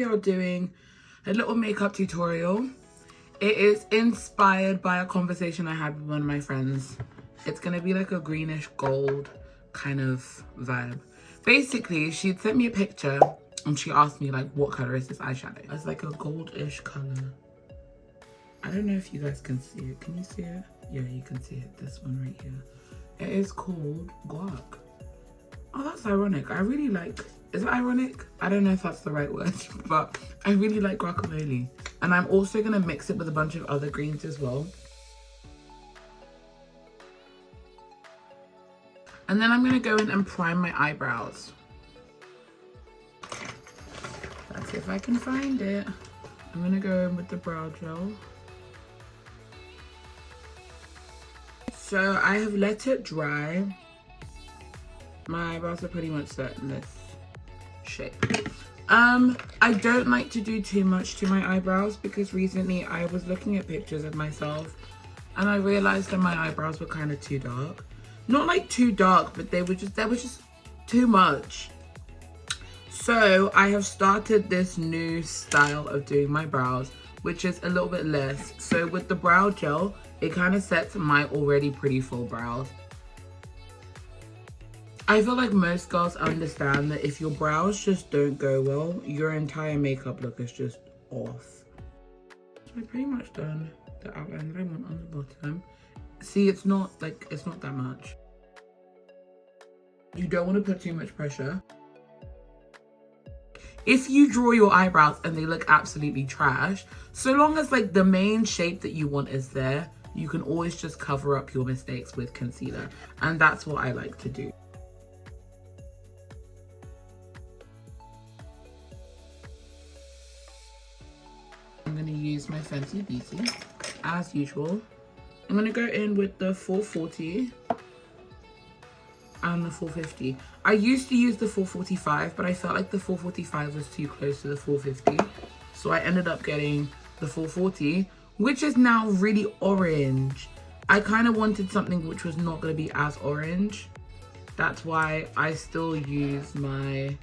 are doing a little makeup tutorial. It is inspired by a conversation I had with one of my friends. It's gonna be like a greenish gold kind of vibe. Basically, she sent me a picture and she asked me like, what color is this eyeshadow? It's like a goldish color. I don't know if you guys can see it. Can you see it? Yeah, you can see it. This one right here. It is called Guac. Oh, that's ironic. I really like, is it ironic? I don't know if that's the right word, but I really like guacamole. And I'm also gonna mix it with a bunch of other greens as well. And then I'm gonna go in and prime my eyebrows. Let's see if I can find it. I'm gonna go in with the brow gel. So I have let it dry. My eyebrows are pretty much set in this shape. I don't like to do too much to my eyebrows because recently I was looking at pictures of myself and I realized that my eyebrows were kind of too dark. Not like too dark, but they were just too much. So I have started this new style of doing my brows, which is a little bit less. So with the brow gel, it kind of sets my already pretty full brows. I feel like most girls understand that if your brows just don't go well, your entire makeup look is just off. So I've pretty much done the outline that I want on the bottom. See, it's not that much. You don't want to put too much pressure. If you draw your eyebrows and they look absolutely trash, so long as like the main shape that you want is there, you can always just cover up your mistakes with concealer. And that's what I like to do. I'm going to use my Fenty Beauty as usual. I'm going to go in with the 440 and the 450. I used to use the 445, but I felt like the 445 was too close to the 450. So I ended up getting the 440, which is now really orange. I kind of wanted something which was not going to be as orange. That's why I still use my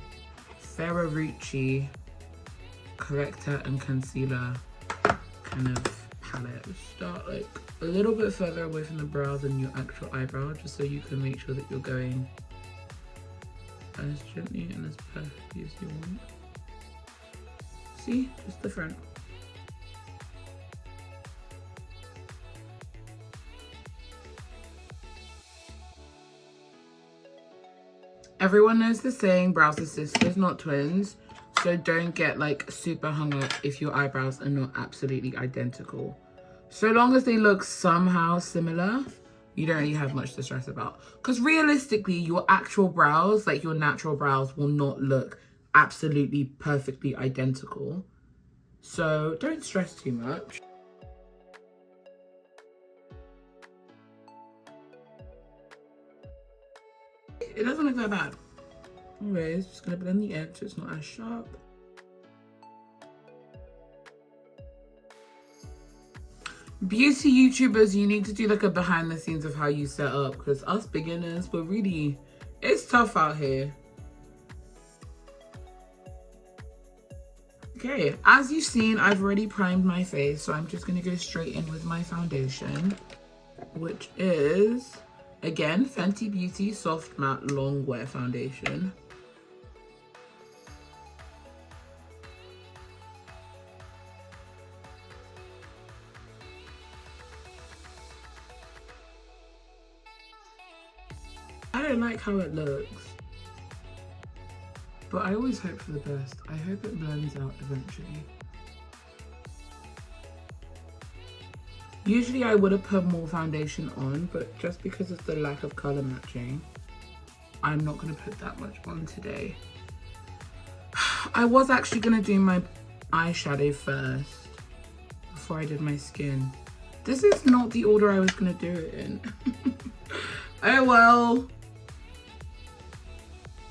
Ferrero corrector and concealer kind of palette. Start like a little bit further away from the brow than your actual eyebrow, just so you can make sure that you're going as gently and as perfectly as you want. See, just the front. Everyone knows the saying, brows are sisters, not twins. So don't get like super hung up if your eyebrows are not absolutely identical. So long as they look somehow similar, you don't really have much to stress about. Because realistically, your actual brows, like your natural brows, will not look absolutely perfectly identical. So don't stress too much. It doesn't look that bad. Anyways, just gonna blend the edge so it's not as sharp. Beauty YouTubers, you need to do like a behind the scenes of how you set up, because us beginners, we're really, it's tough out here. Okay, as you've seen, I've already primed my face, so I'm just gonna go straight in with my foundation, which is, again, Fenty Beauty Soft Matte Longwear Foundation. I don't like how it looks, but I always hope for the best. I hope it blends out eventually. Usually I would have put more foundation on, but just because of the lack of color matching, I'm not going to put that much on today. I was actually going to do my eyeshadow first before I did my skin. This is not the order I was going to do it in. Oh well.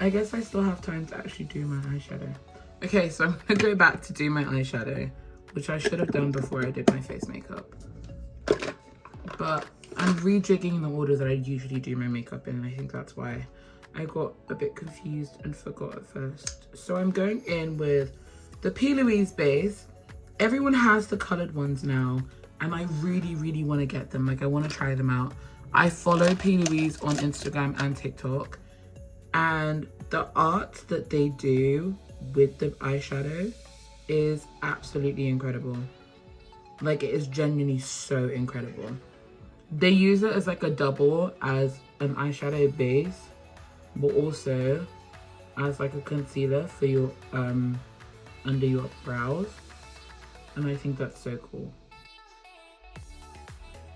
I guess I still have time to actually do my eyeshadow. Okay, so I'm going to go back to do my eyeshadow, which I should have done before I did my face makeup. But I'm rejigging the order that I usually do my makeup in, and I think that's why I got a bit confused and forgot at first. So I'm going in with The P. Louise base, everyone has the colored ones now, and I really want to get them. Like, I want to try them out. I follow P. Louise on Instagram and TikTok, and the art that they do with the eyeshadow is absolutely incredible. Like, it is genuinely so incredible. They use it as like a double as an eyeshadow base, but also as like a concealer for your under your brows, and I think that's so cool.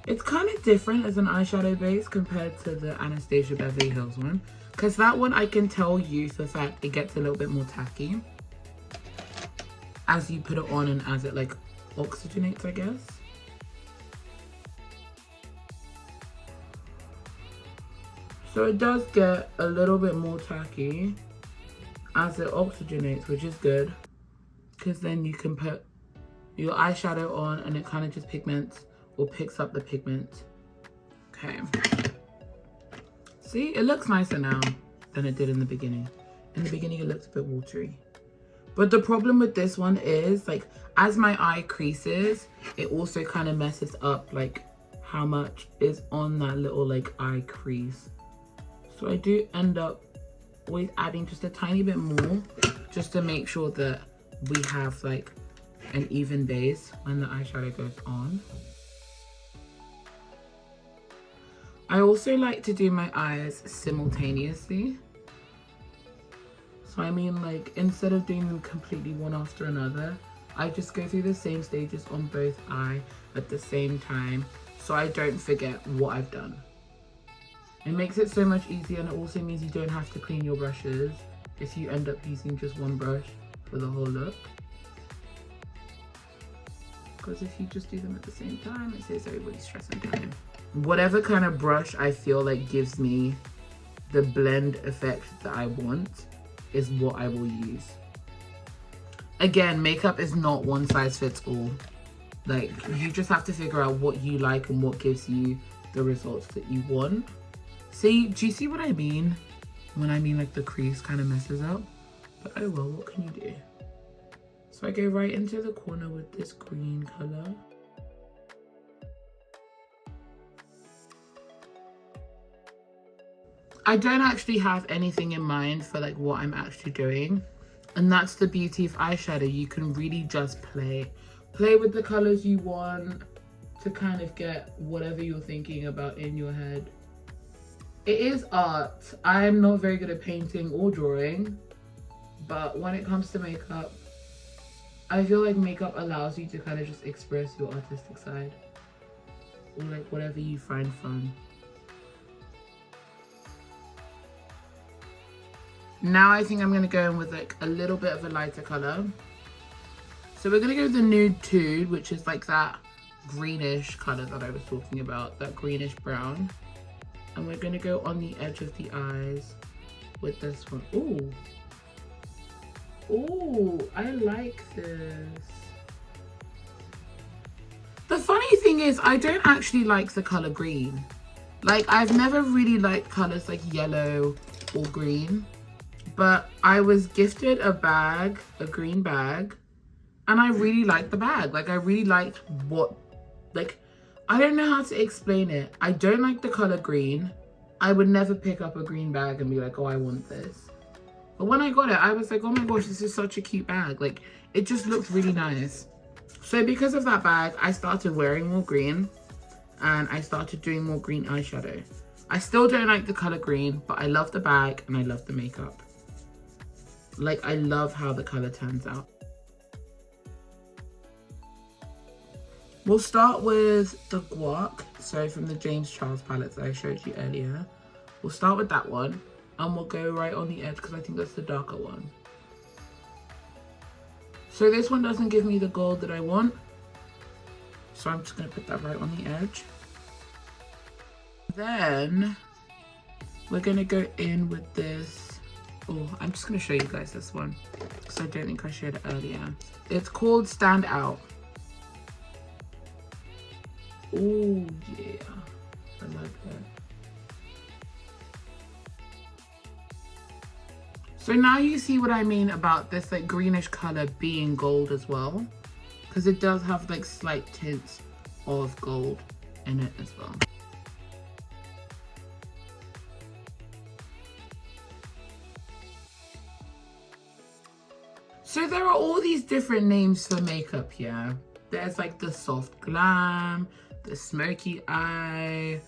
It's kind of different as an eyeshadow base compared to the Anastasia Beverly Hills one, because that one I can tell you for the fact it gets a little bit more tacky as you put it on and as it like oxygenates, I guess. So it does get a little bit more tacky as it oxygenates, which is good, because then you can put your eyeshadow on and it kind of just pigments or picks up the pigment. Okay. See, it looks nicer now than it did in the beginning. In the beginning, it looked a bit watery. But the problem with this one is, like, as my eye creases, it also kind of messes up, like, how much is on that little, like, eye crease. So I do end up always adding just a tiny bit more, just to make sure that we have, like, an even base when the eyeshadow goes on. I also like to do my eyes simultaneously. So I mean, like, instead of doing them completely one after another, I just go through the same stages on both eyes at the same time, so I don't forget what I've done. It makes it so much easier, and it also means you don't have to clean your brushes if you end up using just one brush for the whole look. Because if you just do them at the same time, it saves everybody stress and time. Whatever kind of brush I feel like gives me the blend effect that I want is what I will use. Again, makeup is not one size fits all. Like, you just have to figure out what you like and what gives you the results that you want. See, do you see what I mean? When I mean like the crease kind of messes up. But oh well, what can you do? So I go right into the corner with this green color. I don't actually have anything in mind for like what I'm actually doing. And that's the beauty of eyeshadow. You can really just play with the colors you want to kind of get whatever you're thinking about in your head. It is art. I'm not very good at painting or drawing, but when it comes to makeup, I feel like makeup allows you to kind of just express your artistic side, or like whatever you find fun. Now I think I'm going to go in with like a little bit of a lighter color. So we're going to go with the Nude 2, which is like that greenish color that I was talking about, that greenish brown. And we're going to go on the edge of the eyes with this one. Ooh. Ooh, I like this. The funny thing is, I don't actually like the color green. Like, I've never really liked colors like yellow or green. But I was gifted a bag, a green bag, and I really liked the bag. Like, I really liked what, like, I don't know how to explain it. I don't like the color green. I would never pick up a green bag and be like, oh, I want this. But when I got it, I was like, oh my gosh, this is such a cute bag. Like, it just looked really nice. So because of that bag, I started wearing more green and I started doing more green eyeshadow. I still don't like the color green, but I love the bag and I love the makeup. Like, I love how the color turns out. We'll start with the Guac, so from the James Charles palette that I showed you earlier. We'll start with that one, and we'll go right on the edge because I think that's the darker one. So this one doesn't give me the gold that I want, so I'm just going to put that right on the edge. Then we're going to go in with this. Oh, I'm just going to show you guys this one because I don't think I showed it earlier. It's called Stand Out. Oh yeah, I like that. So now you see what I mean about this like greenish color being gold as well, because it does have like slight tints of gold in it as well. So there are all these different names for makeup here. There's like the soft glam, the smoky eye,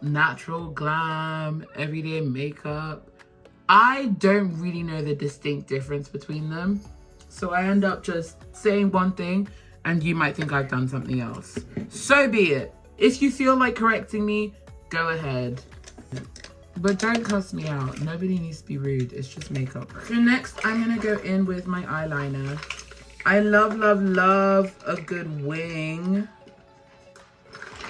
natural glam, everyday makeup. I don't really know the distinct difference between them. So I end up just saying one thing and you might think I've done something else. So be it. If you feel like correcting me, go ahead. But don't cuss me out. Nobody needs to be rude. It's just makeup. So next, I'm going to go in with my eyeliner. I love, love, love a good wing.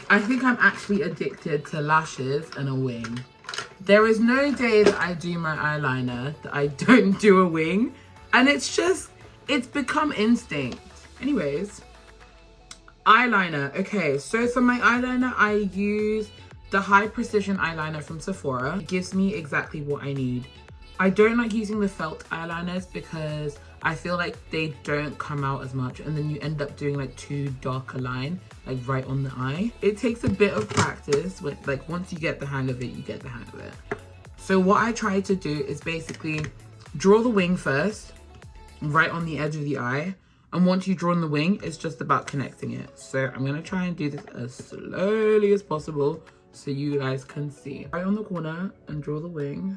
I think I'm actually addicted to lashes and a wing. There is no day that I do my eyeliner that I don't do a wing. And it's just, it's become instinct. Anyways, eyeliner. Okay, so for my eyeliner, I use the high precision eyeliner from Sephora. It gives me exactly what I need. I don't like using the felt eyeliners because I feel like they don't come out as much and then you end up doing like too dark a line, like right on the eye. It takes a bit of practice, but like once you get the hang of it, you get the hang of it. So what I try to do is basically draw the wing first, right on the edge of the eye. And once you've drawn the wing, it's just about connecting it. So I'm gonna try and do this as slowly as possible so you guys can see. Right on the corner and draw the wing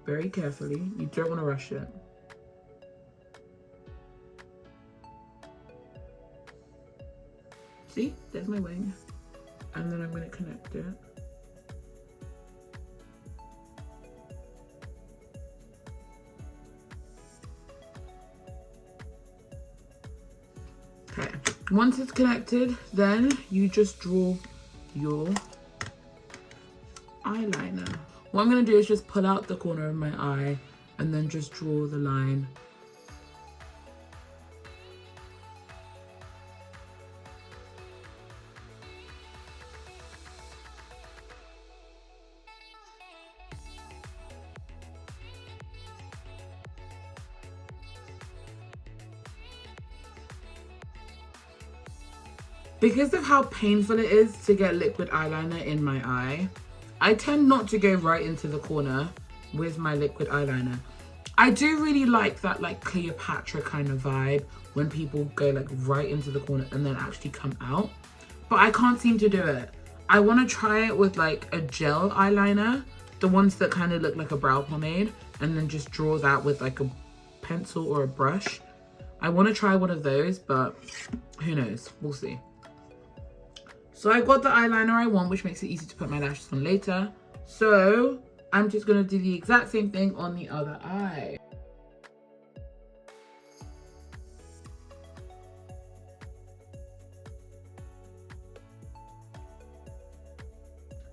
very carefully. You don't want to rush it. See, there's my wing. And then I'm going to connect it. Okay, once it's connected, then you just draw your eyeliner. What I'm going to do is just pull out the corner of my eye and then just draw the line. Because of how painful it is to get liquid eyeliner in my eye, I tend not to go right into the corner with my liquid eyeliner. I do really like that like Cleopatra kind of vibe when people go like right into the corner and then actually come out. But I can't seem to do it. I want to try it with like a gel eyeliner, the ones that kind of look like a brow pomade, and then just draw that with like a pencil or a brush. I want to try one of those, but who knows? We'll see. So I got the eyeliner I want, which makes it easy to put my lashes on later. So I'm just going to do the exact same thing on the other eye.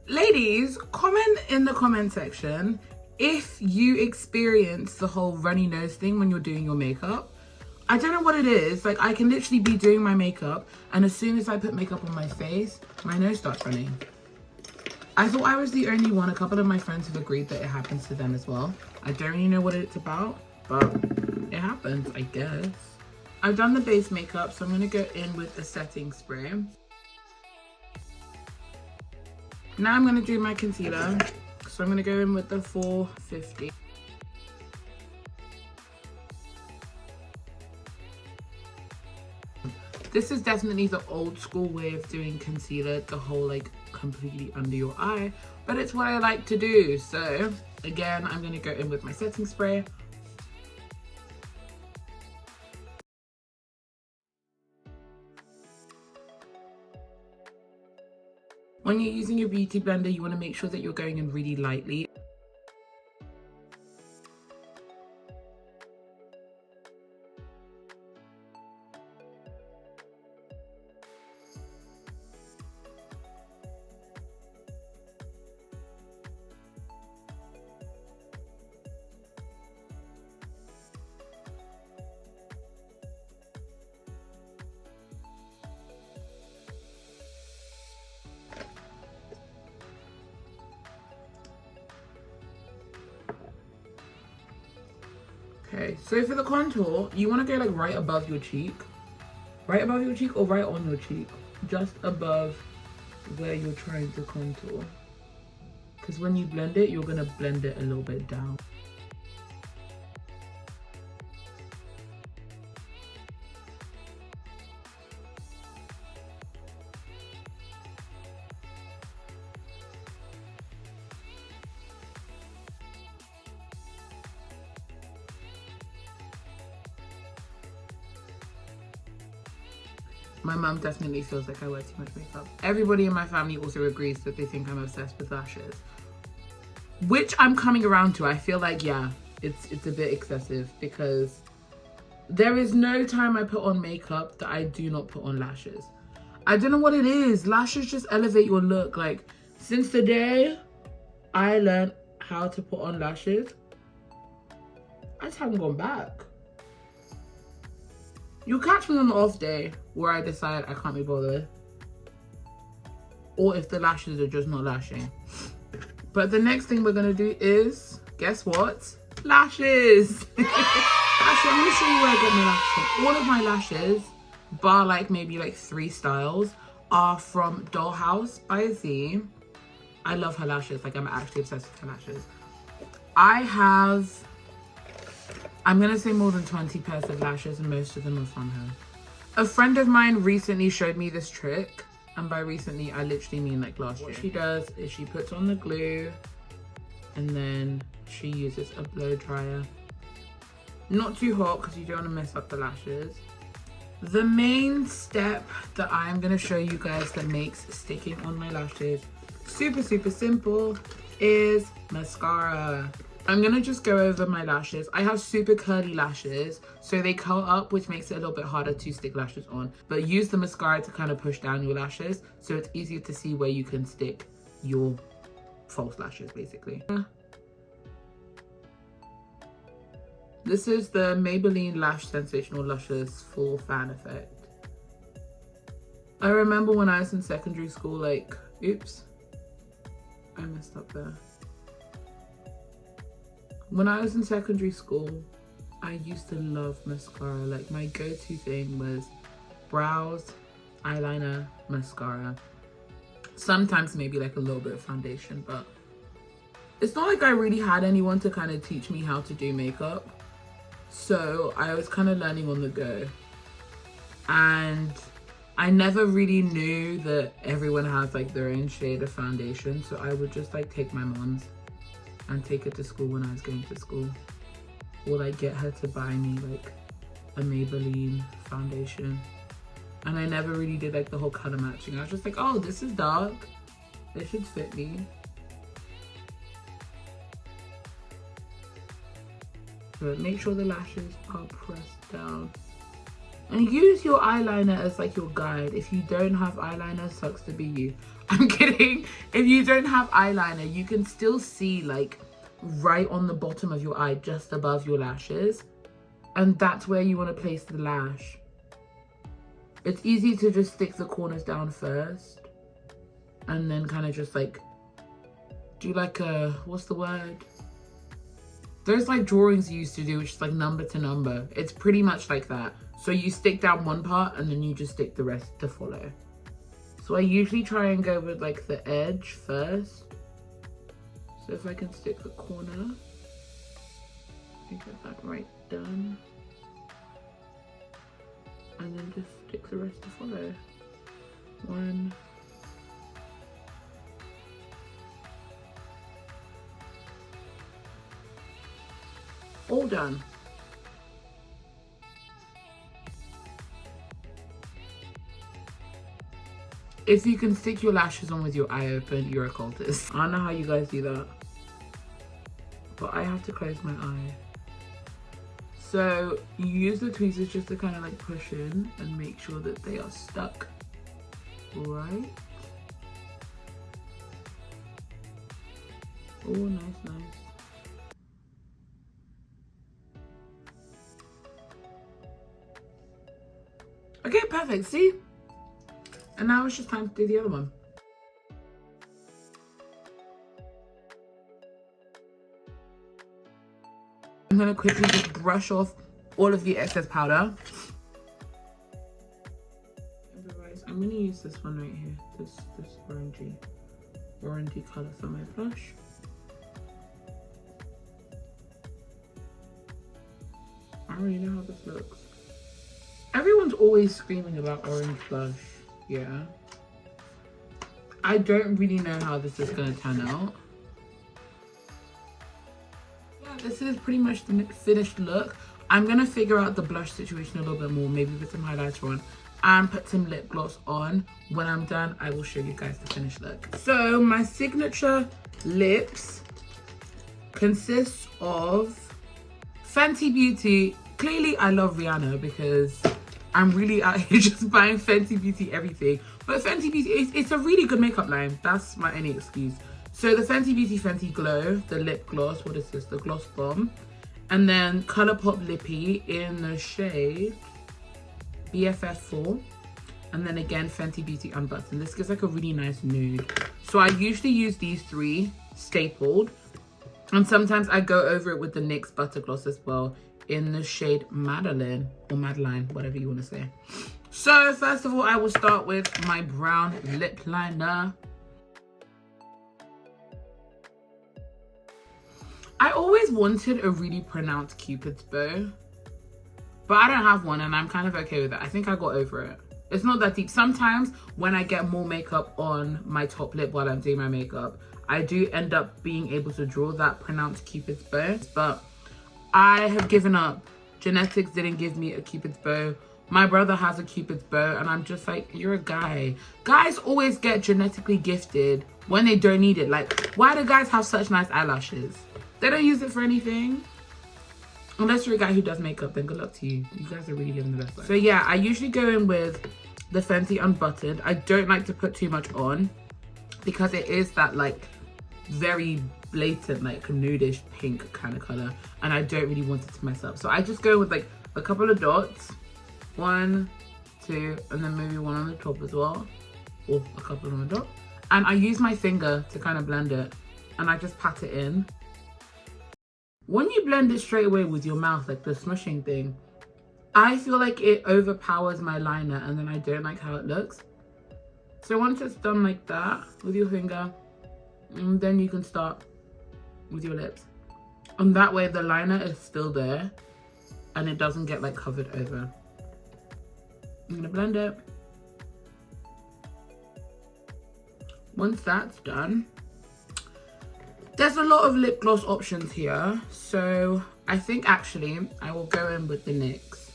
Ladies, comment in the comment section if you experience the whole runny nose thing when you're doing your makeup. I don't know what it is. Like, I can literally be doing my makeup and as soon as I put makeup on my face, my nose starts running. I thought I was the only one. A couple of my friends have agreed that it happens to them as well. I don't really know what it's about, but it happens, I guess. I've done the base makeup, so I'm going to go in with a setting spray. Now I'm going to do my concealer. So I'm going to go in with the 450. This is definitely the old school way of doing concealer, the whole like completely under your eye, but it's what I like to do. So again, I'm going to go in with my setting spray. When you're using your beauty blender, you want to make sure that you're going in really lightly. Okay, so for the contour, you want to go like right above your cheek. Right above your cheek or right on your cheek. Just above where you're trying to contour. Because when you blend it, you're going to blend it a little bit down. My mum definitely feels like I wear too much makeup. Everybody in my family also agrees that they think I'm obsessed with lashes. Which I'm coming around to. I feel like, yeah, it's a bit excessive because there is no time I put on makeup that I do not put on lashes. I don't know what it is. Lashes just elevate your look. Like, since the day I learned how to put on lashes, I just haven't gone back. You'll catch me on the off day where I decide I can't be bothered. Or if the lashes are just not lashing. But the next thing we're going to do is, guess what? Lashes! Actually, I'm going to show you where I got my lashes from. All of my lashes, bar like maybe like 3 styles, are from Dollhouse by Z. I love her lashes. Like, I'm actually obsessed with her lashes. I have, I'm going to say more than 20 pairs of lashes, and most of them are from her. A friend of mine recently showed me this trick. And by recently, I literally mean like last year. What she does is she puts on the glue and then she uses a blow dryer. Not too hot because you don't want to mess up the lashes. The main step that I'm going to show you guys that makes sticking on my lashes super simple is mascara. I'm going to just go over my lashes. I have super curly lashes, so they curl up, which makes it a little bit harder to stick lashes on. But use the mascara to kind of push down your lashes, so it's easier to see where you can stick your false lashes, basically. This is the Maybelline Lash Sensational Luscious Full Fan Effect. I remember when I was in secondary school, like, oops, I messed up there. When I was in secondary school, I used to love mascara. Like, my go-to thing was brows, eyeliner, mascara. Sometimes maybe like a little bit of foundation, but it's not like I really had anyone to kind of teach me how to do makeup. So I was kind of learning on the go. And I never really knew that everyone has like their own shade of foundation. So I would just like take my mom's and take it to school when I was going to school. Or like get her to buy me like a Maybelline foundation. And I never really did like the whole color matching. I was just like, oh, this is dark. This should fit me. But make sure the lashes are pressed down. And use your eyeliner as like your guide. If you don't have eyeliner, sucks to be you. I'm kidding. If you don't have eyeliner, you can still see like right on the bottom of your eye, just above your lashes. And that's where you want to place the lash. It's easy to just stick the corners down first. And then kind of just like do like a, what's the word? There's like drawings you used to do, which is like number to number. It's pretty much like that. So you stick down one part and then you just stick the rest to follow. So I usually try and go with like the edge first. So if I can stick the corner, I get that right done. And then just stick the rest to follow. 1. All done. If you can stick your lashes on with your eye open, you're a cultist. I don't know how you guys do that, but I have to close my eye. So you use the tweezers just to kind of like push in and make sure that they are stuck right. Oh, nice. Okay, perfect, see? And now it's just time to do the other one. I'm going to quickly just brush off all of the excess powder. I'm going to use this one right here, this orangey color for my blush. I already know how this looks. Everyone's always screaming about orange blush. Yeah. I don't really know how this is going to turn out. Yeah, this is pretty much the finished look. I'm going to figure out the blush situation a little bit more, maybe with some highlighter on, and put some lip gloss on. When I'm done, I will show you guys the finished look. So my signature lips consists of Fenty Beauty. Clearly I love Rihanna because I'm really out here just buying Fenty Beauty everything. But Fenty Beauty, it's a really good makeup line. That's my only excuse. So the Fenty Beauty Fenty Glow, the lip gloss, what is this? The Gloss Bomb. And then Colourpop Lippy in the shade BFF4. And then again, Fenty Beauty Unbuttoned. This gives like a really nice nude. So I usually use these three stapled. And sometimes I go over it with the NYX Butter Gloss as well in the shade Madeline, or Madeline, whatever you want to say. So first of all, I will start with my brown lip liner. I always wanted a really pronounced Cupid's bow, but I don't have one and I'm kind of okay with it. I think I got over it. It's not that deep. Sometimes when I get more makeup on my top lip while I'm doing my makeup, I do end up being able to draw that pronounced Cupid's bow, but I have given up. Genetics didn't give me a Cupid's bow. My brother has a Cupid's bow and I'm just like, you're a guy. Guys always get genetically gifted when they don't need it. Like, why do guys have such nice eyelashes? They don't use it for anything. Unless you're a guy who does makeup, then good luck to you. You guys are really living the best life. So yeah, I usually go in with the Fenty Unbuttoned. I don't like to put too much on because it is that like very blatant, like nudish pink kind of color, and I don't really want it to mess up. So I just go with like a couple of dots, 1, 2, and then maybe one on the top as well, or a couple on the top. And I use my finger to kind of blend it, and I just pat it in. When you blend it straight away with your mouth, like the smushing thing, I feel like it overpowers my liner, and then I don't like how it looks. So once it's done like that with your finger, and then you can start with your lips, and that way the liner is still there and it doesn't get like covered over. I'm gonna blend it. Once that's done, there's a lot of lip gloss options here, so I think actually I will go in with the NYX.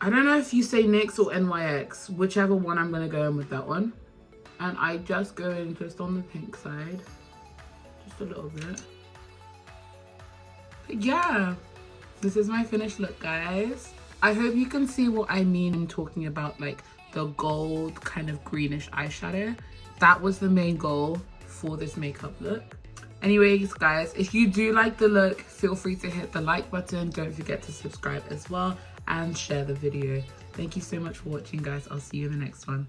I don't know if you say NYX or NYX, whichever one, I'm gonna go in with that one. And I just go in just on the pink side, just a little bit. But yeah, this is my finished look, guys. I hope you can see what I mean in talking about like the gold kind of greenish eyeshadow. That was the main goal for this makeup look. Anyways, guys, if you do like the look, feel free to hit the like button. Don't forget to subscribe as well and share the video. Thank you so much for watching, guys. I'll see you in the next one.